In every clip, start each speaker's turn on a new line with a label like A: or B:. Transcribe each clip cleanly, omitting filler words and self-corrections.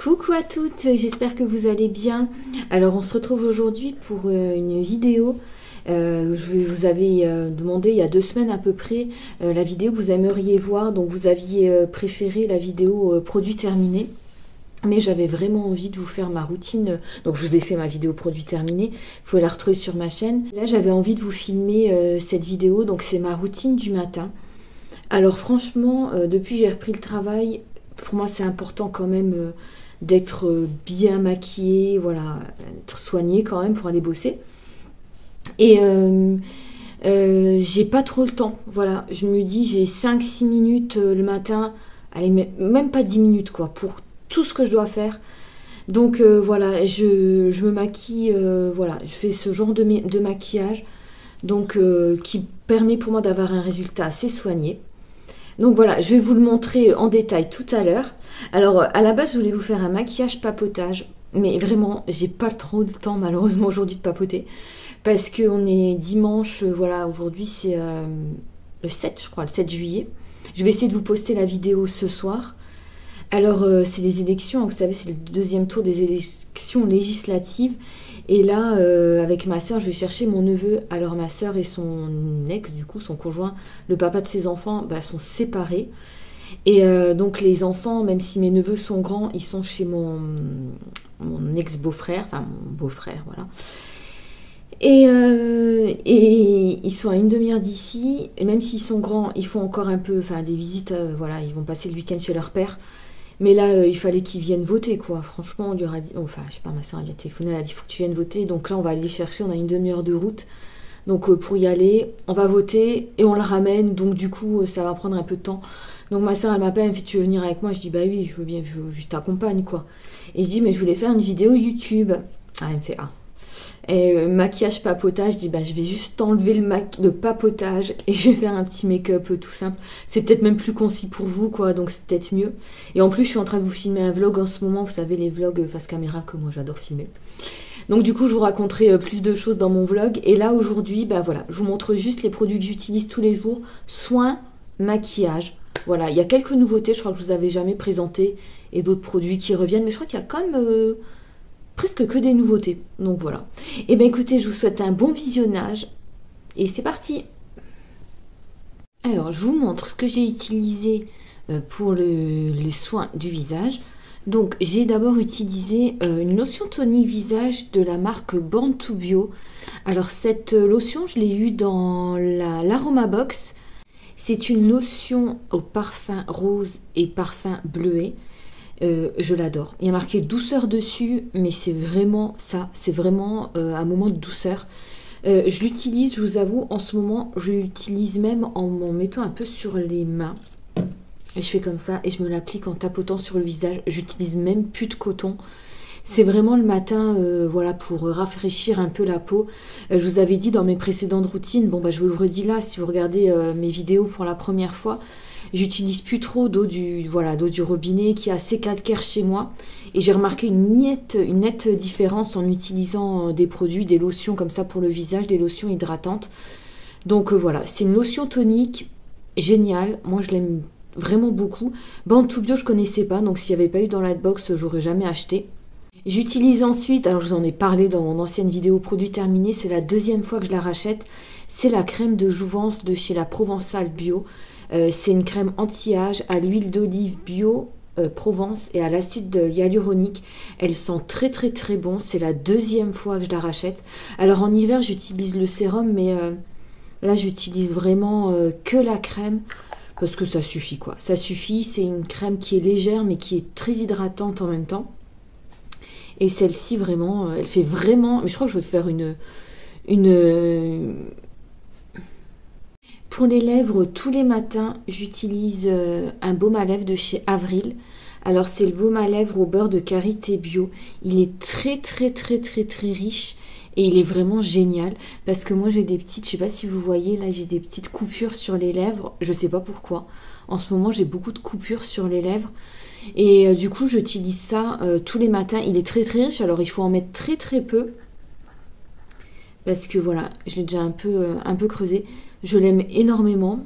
A: Coucou à toutes, j'espère que vous allez bien. Alors on se retrouve aujourd'hui pour une vidéo. Je vous avais demandé il y a 2 semaines à peu près la vidéo que vous aimeriez voir. Donc vous aviez préféré la vidéo produit terminé. Mais j'avais vraiment envie de vous faire ma routine. Donc je vous ai fait ma vidéo produit terminé. Vous pouvez la retrouver sur ma chaîne. Là j'avais envie de vous filmer cette vidéo. Donc c'est ma routine du matin. Alors franchement, depuis que j'ai repris le travail, pour moi c'est important quand même d'être bien maquillée, voilà, être soignée quand même pour aller bosser. Et j'ai pas trop le temps, voilà, je me dis j'ai 5-6 minutes le matin, allez, même pas 10 minutes quoi, pour tout ce que je dois faire. Donc voilà, je me maquille, voilà, je fais ce genre de maquillage, donc qui permet pour moi d'avoir un résultat assez soigné. Donc voilà, je vais vous le montrer en détail tout à l'heure. Alors à la base, je voulais vous faire un maquillage papotage, mais vraiment, j'ai pas trop le temps malheureusement aujourd'hui de papoter, parce qu'on est dimanche, voilà, aujourd'hui c'est le 7, je crois, le 7 juillet. Je vais essayer de vous poster la vidéo ce soir. Alors c'est les élections, vous savez, c'est le deuxième tour des élections législatives. Et là, avec ma soeur, je vais chercher mon neveu. Alors ma soeur et son ex, du coup, son conjoint, le papa de ses enfants, sont séparés. Et donc les enfants, même si mes neveux sont grands, ils sont chez mon ex-beau-frère, enfin mon beau-frère, voilà. Et ils sont à une demi-heure d'ici. Et même s'ils sont grands, ils font encore un peu, enfin des visites, voilà, ils vont passer le week-end chez leur père. Mais là, il fallait qu'ils viennent voter, quoi. Franchement, on lui aura dit... Enfin, je sais pas, ma soeur, elle lui a téléphoné, elle a dit, faut que tu viennes voter. Donc là, on va aller les chercher, on a une demi-heure de route. Donc pour y aller, on va voter et on le ramène. Donc du coup, ça va prendre un peu de temps. Donc ma soeur, elle m'appelle, elle me fait, tu veux venir avec moi? Je dis, bah oui, je veux bien, je t'accompagne, quoi. Et je dis, mais je voulais faire une vidéo YouTube. Ah, elle me fait, ah. Et maquillage papotage, je dis bah je vais juste enlever le papotage et je vais faire un petit make-up tout simple. C'est peut-être même plus concis pour vous quoi, donc c'est peut-être mieux. Et en plus je suis en train de vous filmer un vlog en ce moment, vous savez les vlogs face caméra que moi j'adore filmer. Donc du coup je vous raconterai plus de choses dans mon vlog. Et là aujourd'hui, bah voilà, je vous montre juste les produits que j'utilise tous les jours. Soins, maquillage, voilà, il y a quelques nouveautés, je crois que je vous avais jamais présenté. Et d'autres produits qui reviennent, mais je crois qu'il y a quand même... presque que des nouveautés, donc voilà. Et bien écoutez, je vous souhaite un bon visionnage et c'est parti. Alors je vous montre ce que j'ai utilisé pour les soins du visage. Donc j'ai d'abord utilisé une lotion tonique visage de la marque Born to Bio. Alors cette lotion je l'ai eue dans l'Aroma Box. C'est une lotion au parfum rose et parfum bleuet. Je l'adore. Il y a marqué douceur dessus, mais c'est vraiment ça. C'est vraiment un moment de douceur. Je l'utilise, je vous avoue, en ce moment, je l'utilise même en m'en mettant un peu sur les mains. Et je fais comme ça et je me l'applique en tapotant sur le visage. J'utilise même plus de coton. C'est vraiment le matin, voilà, pour rafraîchir un peu la peau. Je vous avais dit dans mes précédentes routines, bon bah je vous le redis là, si vous regardez mes vidéos pour la première fois, j'utilise plus trop d'eau du robinet qui est assez calcaire chez moi. Et j'ai remarqué une nette différence en utilisant des produits, des lotions comme ça pour le visage, des lotions hydratantes. Donc voilà, c'est une lotion tonique géniale. Moi je l'aime vraiment beaucoup. Born to Bio je connaissais pas, donc s'il n'y avait pas eu dans la box, j'aurais jamais acheté. J'utilise ensuite, alors je vous en ai parlé dans mon ancienne vidéo produit terminé, c'est la deuxième fois que je la rachète. C'est la crème de jouvence de chez la Provençale Bio. C'est une crème anti-âge à l'huile d'olive bio Provence et à l'acide hyaluronique. Elle sent très très très bon. C'est la deuxième fois que je la rachète. Alors en hiver j'utilise le sérum, mais là j'utilise vraiment que la crème parce que ça suffit quoi. Ça suffit. C'est une crème qui est légère mais qui est très hydratante en même temps. Et celle-ci vraiment, elle fait vraiment. Je crois que je vais faire une Pour les lèvres, tous les matins, j'utilise un baume à lèvres de chez Avril. Alors, c'est le baume à lèvres au beurre de karité bio. Il est très, très, très, très, très riche et il est vraiment génial parce que moi, j'ai des petites, je sais pas si vous voyez, là, j'ai des petites coupures sur les lèvres. Je sais pas pourquoi. En ce moment, j'ai beaucoup de coupures sur les lèvres et du coup, j'utilise ça tous les matins. Il est très, très riche. Alors, il faut en mettre très, très peu parce que voilà, je l'ai déjà un peu creusé. Je l'aime énormément.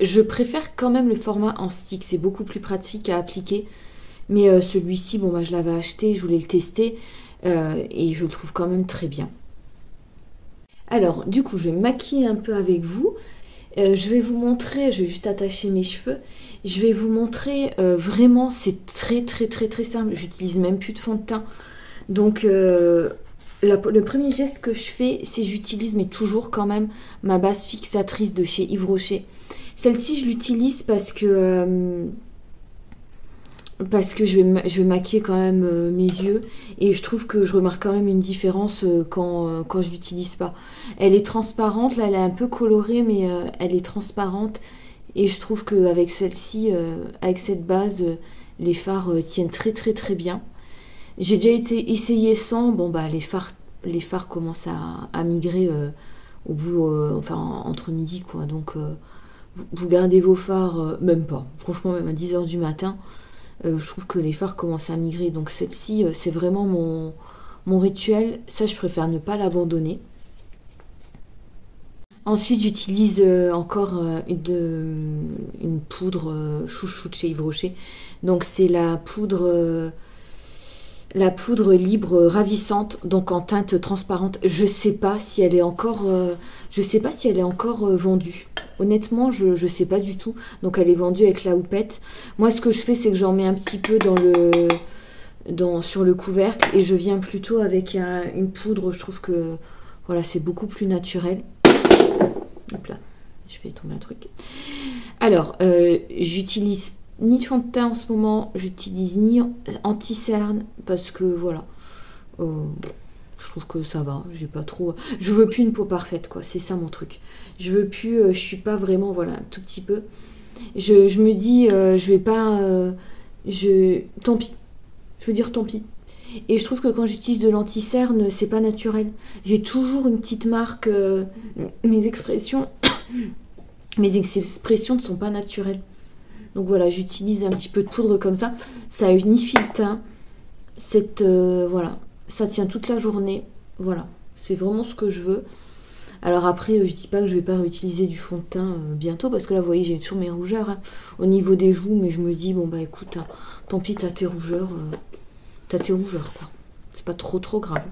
A: Je préfère quand même le format en stick, c'est beaucoup plus pratique à appliquer. Mais celui-ci, bon, bah, je l'avais acheté, je voulais le tester et je le trouve quand même très bien. Alors, du coup, je vais me maquiller un peu avec vous. Je vais vous montrer, je vais juste attacher mes cheveux. Je vais vous montrer, vraiment, c'est très simple. J'utilise même plus de fond de teint. Donc, le premier geste que je fais, c'est j'utilise, mais toujours quand même, ma base fixatrice de chez Yves Rocher. Celle-ci, je l'utilise parce que je vais maquiller quand même mes yeux et je trouve que je remarque quand même une différence quand je l'utilise pas. Elle est transparente, là elle est un peu colorée mais elle est transparente et je trouve qu'avec celle-ci, avec cette base, les fards tiennent très bien. J'ai déjà essayé sans, bon bah les fards commencent à migrer au bout, enfin entre midi quoi, donc vous gardez vos fards, même pas, franchement même à 10 h du matin. Je trouve que les fards commencent à migrer, donc cette-ci, c'est vraiment mon rituel. Ça, je préfère ne pas l'abandonner. Ensuite, j'utilise encore une poudre chouchou de chez Yves Rocher. Donc, c'est la poudre libre ravissante, donc en teinte transparente. Je sais pas si elle est encore vendue. Honnêtement, je sais pas du tout. Donc elle est vendue avec la houppette. Moi, ce que je fais, c'est que j'en mets un petit peu sur le couvercle et je viens plutôt avec une poudre. Je trouve que voilà, c'est beaucoup plus naturel. Hop là, je fais tomber un truc. Alors, j'utilise ni de fond de teint en ce moment, j'utilise ni anti-cerne parce que voilà, je trouve que ça va, j'ai pas trop, je veux plus une peau parfaite quoi, c'est ça mon truc. Je veux plus, je suis pas vraiment, voilà, un tout petit peu. Je me dis, je vais pas, tant pis, je veux dire tant pis. Et je trouve que quand j'utilise de l'anti-cerne, c'est pas naturel. J'ai toujours une petite marque, mes expressions ne sont pas naturelles. Donc voilà, j'utilise un petit peu de poudre comme ça. Ça unifie le teint. Voilà, ça tient toute la journée. Voilà, c'est vraiment ce que je veux. Alors après, je dis pas que je vais pas réutiliser du fond de teint bientôt. Parce que là, vous voyez, j'ai toujours mes rougeurs au niveau des joues. Mais je me dis, bon bah écoute, tant pis, t'as tes rougeurs. Quoi. C'est pas trop grave.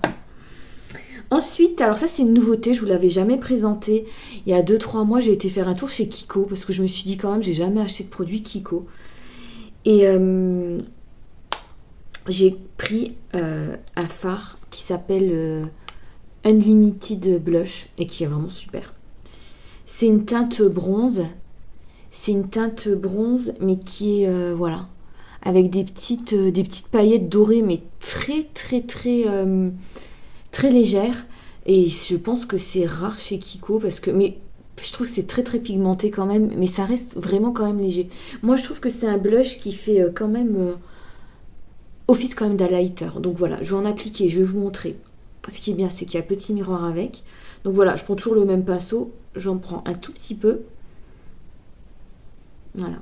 A: Ensuite, alors ça c'est une nouveauté, je vous l'avais jamais présenté. Il y a 2-3 mois, j'ai été faire un tour chez Kiko parce que je me suis dit quand même, j'ai jamais acheté de produit Kiko. Et j'ai pris un fard qui s'appelle Unlimited Blush et qui est vraiment super. C'est une teinte bronze. Mais qui est voilà, avec des petites paillettes dorées, mais très légère et je pense que c'est rare chez Kiko parce que mais je trouve que c'est très pigmenté quand même, mais ça reste vraiment quand même léger. Moi je trouve que c'est un blush qui fait quand même office quand même d'highlighter. Donc voilà, je vais en appliquer, je vais vous montrer. Ce qui est bien, c'est qu'il y a un petit miroir avec. Donc voilà, je prends toujours le même pinceau, j'en prends un tout petit peu. Voilà.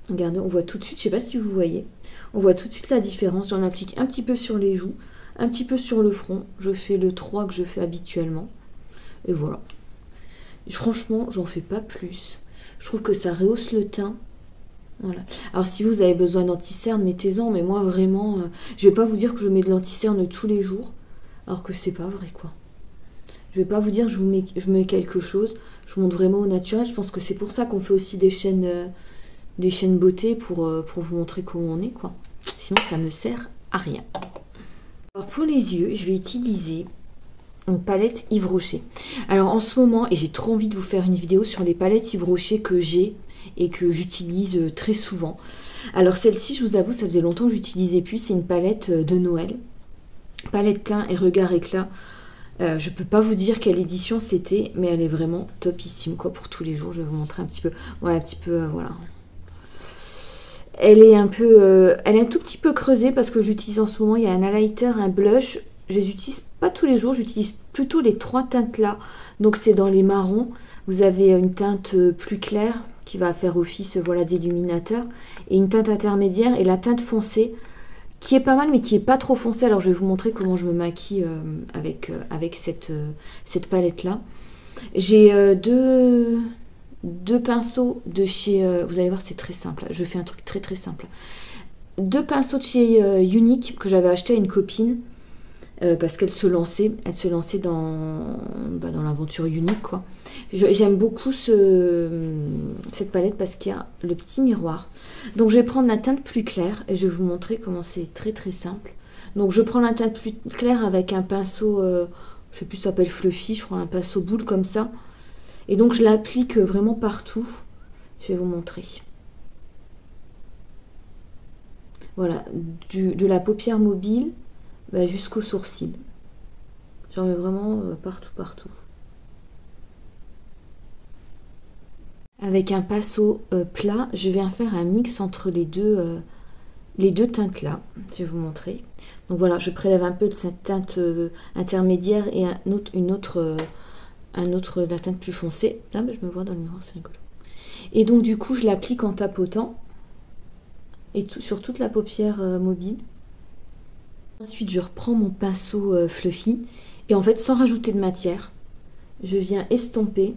A: Regardez, on voit tout de suite, je sais pas si vous voyez, on voit tout de suite la différence. J'en applique un petit peu sur les joues, un petit peu sur le front. Je fais le 3 que je fais habituellement. Et voilà. Franchement, j'en fais pas plus. Je trouve que ça rehausse le teint. Voilà. Alors si vous avez besoin d'anti-cerne, mettez-en. Mais moi vraiment, je vais pas vous dire que je mets de l'anti-cerne tous les jours. Alors que c'est pas vrai quoi. Je vais pas vous dire que je mets quelque chose. Je montre vraiment au naturel. Je pense que c'est pour ça qu'on fait aussi des chaînes beauté pour vous montrer comment on est quoi. Sinon ça ne sert à rien. Alors pour les yeux, je vais utiliser une palette Yves Rocher. Alors en ce moment, et j'ai trop envie de vous faire une vidéo sur les palettes Yves Rocher que j'ai et que j'utilise très souvent. Alors celle-ci, je vous avoue, ça faisait longtemps que j'utilisais plus. C'est une palette de Noël. Palette teint et regard éclat. Je peux pas vous dire quelle édition c'était, mais elle est vraiment topissime quoi pour tous les jours. Je vais vous montrer un petit peu. Ouais, un petit peu, voilà. Elle est un tout petit peu creusée parce que j'utilise en ce moment, il y a un highlighter, un blush. Je les utilise pas tous les jours, j'utilise plutôt les 3 teintes là. Donc c'est dans les marrons. Vous avez une teinte plus claire qui va faire office voilà, d'illuminateur. Et une teinte intermédiaire et la teinte foncée qui est pas mal mais qui est pas trop foncée. Alors je vais vous montrer comment je me maquille avec cette palette là. J'ai deux pinceaux de chez... vous allez voir, c'est très simple. Je fais un truc très simple. deux pinceaux de chez Unique que j'avais acheté à une copine. Parce qu'elle se lançait dans l'aventure Unique, quoi. J'aime beaucoup cette palette parce qu'il y a le petit miroir. Donc je vais prendre la teinte plus claire et je vais vous montrer comment c'est très très simple. Donc je prends la teinte plus claire avec un pinceau, je sais plus, ça s'appelle Fluffy, je crois, un pinceau boule comme ça. Et donc je l'applique vraiment partout. Je vais vous montrer. Voilà, de la paupière mobile jusqu'au sourcil. J'en mets vraiment partout. Avec un pinceau plat, je viens faire un mix entre les deux teintes là. Je vais vous montrer. Donc voilà, je prélève un peu de cette teinte intermédiaire et la teinte plus foncée. Ah, je me vois dans le miroir, c'est rigolo. Et donc du coup, je l'applique en tapotant et sur toute la paupière mobile. Ensuite, je reprends mon pinceau Fluffy et en fait, sans rajouter de matière, je viens estomper.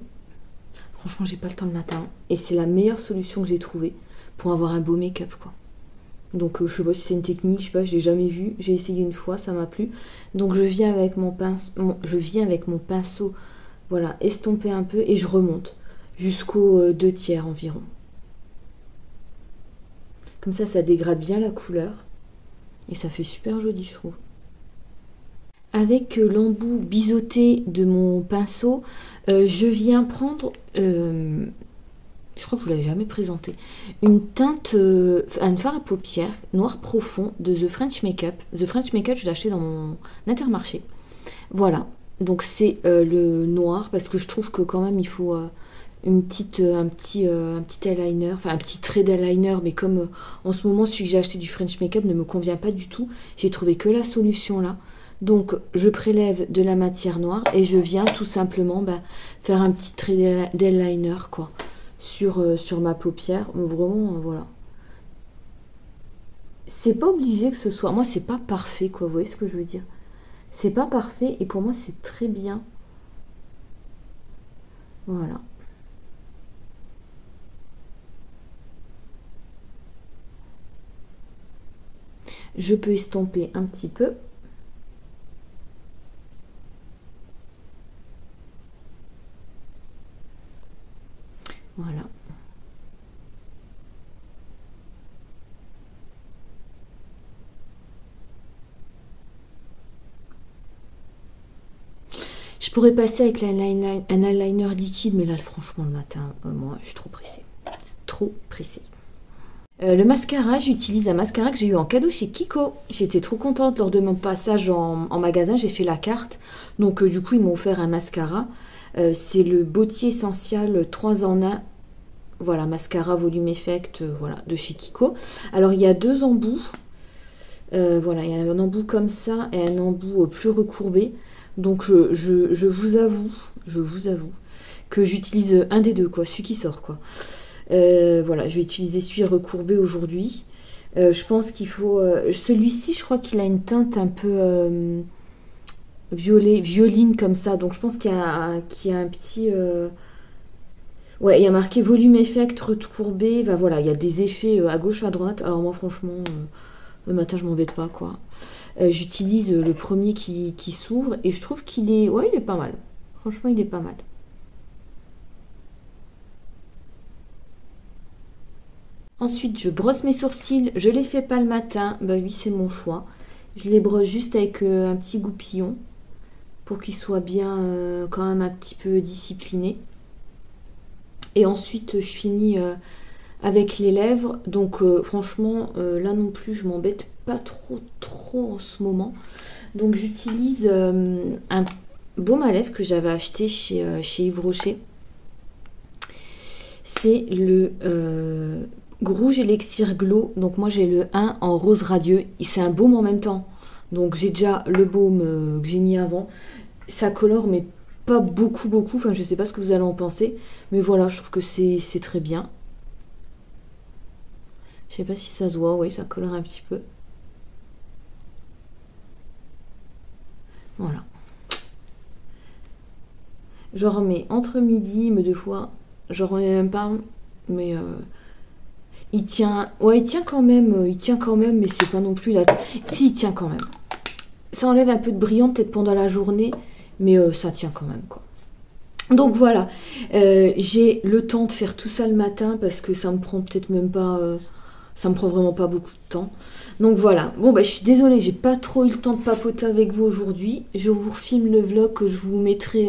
A: Franchement, j'ai pas le temps le matin et c'est la meilleure solution que j'ai trouvée pour avoir un beau make-up, quoi. Donc, je sais pas si c'est une technique, je sais pas, je l'ai jamais vue. J'ai essayé une fois, ça m'a plu. Donc, je viens avec mon pinceau, voilà, estomper un peu et je remonte jusqu'aux 2/3 environ. Comme ça dégrade bien la couleur. Et ça fait super joli, je trouve. Avec l'embout biseauté de mon pinceau, je viens prendre, je crois que je ne vous l'avez jamais présenté, une teinte, un fard à paupières noir profond de The French Makeup. The French Makeup, je l'ai acheté dans mon Intermarché. Voilà, donc c'est le noir parce que je trouve que quand même il faut un petit eyeliner, enfin un petit trait d'eyeliner, mais comme en ce moment celui que j'ai acheté du French Makeup ne me convient pas du tout, j'ai trouvé que la solution là. Donc je prélève de la matière noire et je viens tout simplement faire un petit trait d'eyeliner, quoi, sur ma paupière. Vraiment, voilà. C'est pas obligé que ce soit, moi c'est pas parfait, quoi, vous voyez ce que je veux dire. C'est pas parfait et pour moi c'est très bien. Voilà. Je peux estomper un petit peu. Voilà. Je pourrais passer avec un eyeliner liquide, mais là, franchement, le matin, moi, je suis trop pressée. Trop pressée. Le mascara, j'utilise un mascara que j'ai eu en cadeau chez Kiko. J'étais trop contente lors de mon passage en magasin. J'ai fait la carte. Donc, du coup, ils m'ont offert un mascara. C'est le Beauty Essential 3 en 1. Voilà, mascara volume effect, voilà, de chez Kiko. Alors, il y a deux embouts. Voilà, il y a un embout comme ça et un embout plus recourbé. Donc, je vous avoue que j'utilise un des deux, quoi, celui qui sort, quoi. Voilà, je vais utiliser celui recourbé aujourd'hui. Je pense qu'il faut... celui-ci, je crois qu'il a une teinte un peu violine comme ça. Donc je pense qu'il y a un petit... Ouais, il y a marqué volume effect recourbé. Ben, voilà, il y a des effets à gauche, à droite. Alors moi, franchement, le matin, je m'embête pas, quoi. J'utilise le premier qui s'ouvre et je trouve qu'il est... Ouais, il est pas mal. Franchement, il est pas mal. Ensuite, je brosse mes sourcils. Je les fais pas le matin. Bah oui, c'est mon choix. Je les brosse juste avec un petit goupillon pour qu'ils soient bien quand même un petit peu disciplinés. Et ensuite, je finis avec les lèvres. Donc franchement, là non plus, je m'embête pas trop en ce moment. Donc j'utilise un baume à lèvres que j'avais acheté chez Yves Rocher. C'est le Rouge Elixir Glow. Donc moi j'ai le 1 en rose radieux. Et c'est un baume en même temps. Donc j'ai déjà le baume que j'ai mis avant. Ça colore mais pas beaucoup. Enfin je sais pas ce que vous allez en penser. Mais voilà, je trouve que c'est très bien. Je sais pas si ça se voit. Oui, ça colore un petit peu. Voilà. J'en remets entre midi, mais deux fois, j'en remets même pas. Mais Ouais, il tient quand même, mais c'est pas non plus la... Si, il tient quand même. Ça enlève un peu de brillant peut-être pendant la journée, mais ça tient quand même, quoi. Donc voilà, j'ai le temps de faire tout ça le matin parce que ça me prend peut-être même pas... ça me prend vraiment pas beaucoup de temps. Donc voilà, bon bah je suis désolée, j'ai pas trop eu le temps de papoter avec vous aujourd'hui. Je vous refilme le vlog que je vous mettrai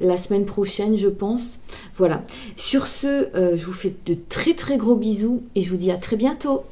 A: la semaine prochaine, je pense. Voilà, sur ce, je vous fais de très très gros bisous et je vous dis à très bientôt.